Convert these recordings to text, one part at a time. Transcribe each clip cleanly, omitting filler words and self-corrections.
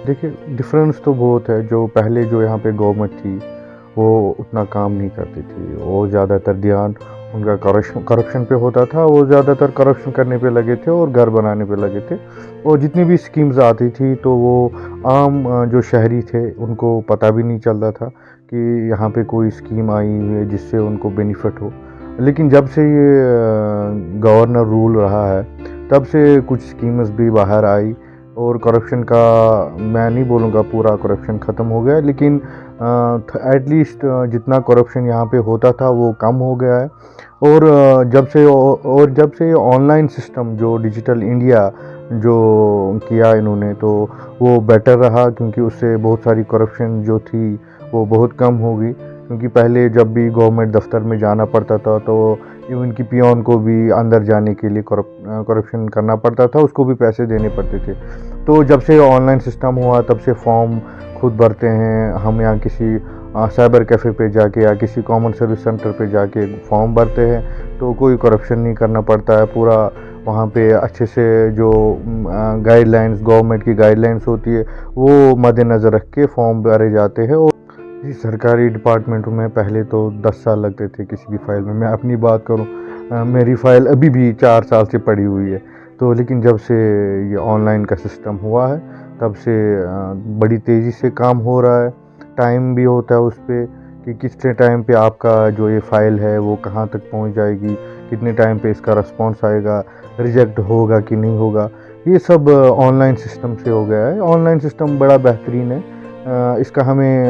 देखिए, डिफरेंस तो बहुत है। जो पहले जो यहाँ पे गवर्नमेंट थी वो उतना काम नहीं करती थी। वो ज़्यादातर ध्यान उनका करप्शन पे होता था। वो ज़्यादातर करप्शन करने पे लगे थे और घर बनाने पे लगे थे। और जितनी भी स्कीम्स आती थी तो वो आम जो शहरी थे उनको पता भी नहीं चलता था कि यहाँ पे कोई स्कीम आई हुई है जिससे उनको बेनिफिट हो। लेकिन जब से ये गवर्नर रूल रहा है तब से कुछ स्कीम्स भी बाहर आई और करप्शन का, मैं नहीं बोलूँगा पूरा करप्शन ख़त्म हो गया, लेकिन एटलीस्ट जितना करप्शन यहाँ पे होता था वो कम हो गया है। जब से ऑनलाइन सिस्टम जो डिजिटल इंडिया जो किया इन्होंने, तो वो बेटर रहा, क्योंकि उससे बहुत सारी करप्शन जो थी वो बहुत कम होगी। क्योंकि पहले जब भी गवर्नमेंट दफ्तर में जाना पड़ता था तो इवन की पियोन को भी अंदर जाने के लिए करप्शन करना पड़ता था, उसको भी पैसे देने पड़ते थे। तो जब से ऑनलाइन सिस्टम हुआ तब से फॉर्म खुद भरते हैं हम, यहाँ किसी साइबर कैफ़े पे जाके या किसी कॉमन सर्विस सेंटर पे जाके फॉर्म भरते हैं, तो कोई करप्शन नहीं करना पड़ता है। पूरा वहाँ पे अच्छे से जो गाइडलाइंस, गवर्नमेंट की गाइडलाइंस होती है वो मद्देनज़र रख के फॉर्म भरे जाते हैं। और सरकारी डिपार्टमेंटों में पहले तो 10 साल लगते थे किसी भी फाइल में। मैं अपनी बात करूं, मेरी फ़ाइल अभी भी 4 साल से पड़ी हुई है। तो लेकिन जब से ये ऑनलाइन का सिस्टम हुआ है तब से बड़ी तेज़ी से काम हो रहा है। टाइम भी होता है उस पर कि कितने टाइम पे आपका जो ये फ़ाइल है वो कहाँ तक पहुंच जाएगी, कितने टाइम पे इसका रिस्पॉन्स आएगा, रिजेक्ट होगा कि नहीं होगा। ये सब ऑनलाइन सिस्टम से हो गया है। ऑनलाइन सिस्टम बड़ा बेहतरीन है। इसका हमें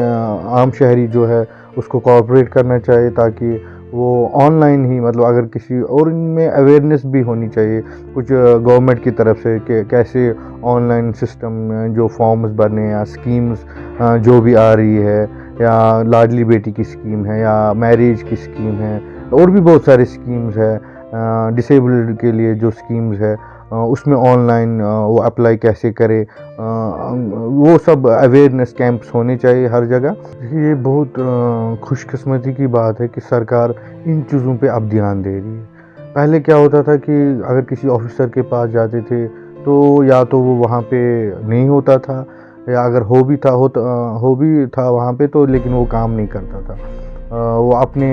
आम शहरी जो है उसको कोऑपरेट करना चाहिए, ताकि वो ऑनलाइन ही, मतलब अगर किसी और, इनमें अवेयरनेस भी होनी चाहिए कुछ गवर्नमेंट की तरफ से कि कैसे ऑनलाइन सिस्टम जो फॉर्म्स भरने या स्कीम्स जो भी आ रही है, या लाडली बेटी की स्कीम है या मैरिज की स्कीम है, और भी बहुत सारी स्कीम्स है, डिसेबल्ड के लिए जो स्कीम्स है उसमें ऑनलाइन वो अप्लाई कैसे करे, वो सब अवेयरनेस कैंप्स होने चाहिए हर जगह। ये बहुत खुशकिस्मती की बात है कि सरकार इन चीज़ों पे अब ध्यान दे रही है। पहले क्या होता था कि अगर किसी ऑफिसर के पास जाते थे तो या तो वो वहाँ पे नहीं होता था, या अगर हो भी था वहाँ पे तो लेकिन वो काम नहीं करता था। वो अपने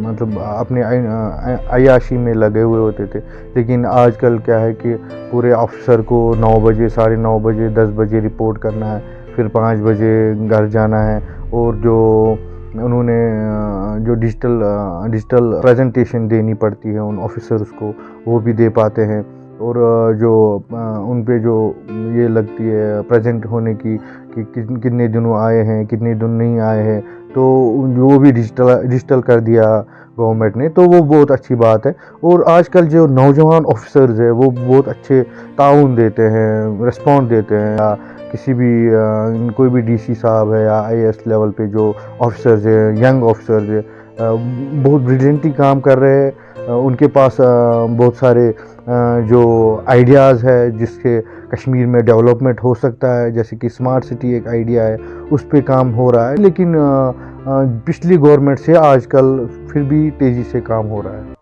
मतलब अपने अय्याशी में लगे हुए होते थे। लेकिन आजकल क्या है कि पूरे ऑफिसर को 9 बजे, 9:30 बजे, 10 बजे रिपोर्ट करना है, फिर 5 बजे घर जाना है, और जो उन्होंने जो डिजिटल प्रेजेंटेशन देनी पड़ती है उन ऑफिसर्स को, वो भी दे पाते हैं। और जो उन पे जो ये लगती है प्रेजेंट होने की कि कितने दिनों आए हैं, कितने दिन नहीं आए हैं, तो वो भी डिजिटल कर दिया गवर्नमेंट ने, तो वो बहुत अच्छी बात है। और आजकल जो नौजवान ऑफिसर्स है वो बहुत अच्छे ताउन देते हैं, रिस्पॉन्ड देते हैं। या किसी भी कोई भी डीसी साहब है या आईएएस लेवल पे जो ऑफिसर्स है, यंग ऑफिसर्स है, बहुत ब्रिलियंटली काम कर रहे हैं। उनके पास बहुत सारे जो आइडियाज़ है जिससे कश्मीर में डेवलपमेंट हो सकता है, जैसे कि स्मार्ट सिटी एक आइडिया है, उस पे काम हो रहा है। लेकिन पिछली गवर्नमेंट से आजकल फिर भी तेज़ी से काम हो रहा है।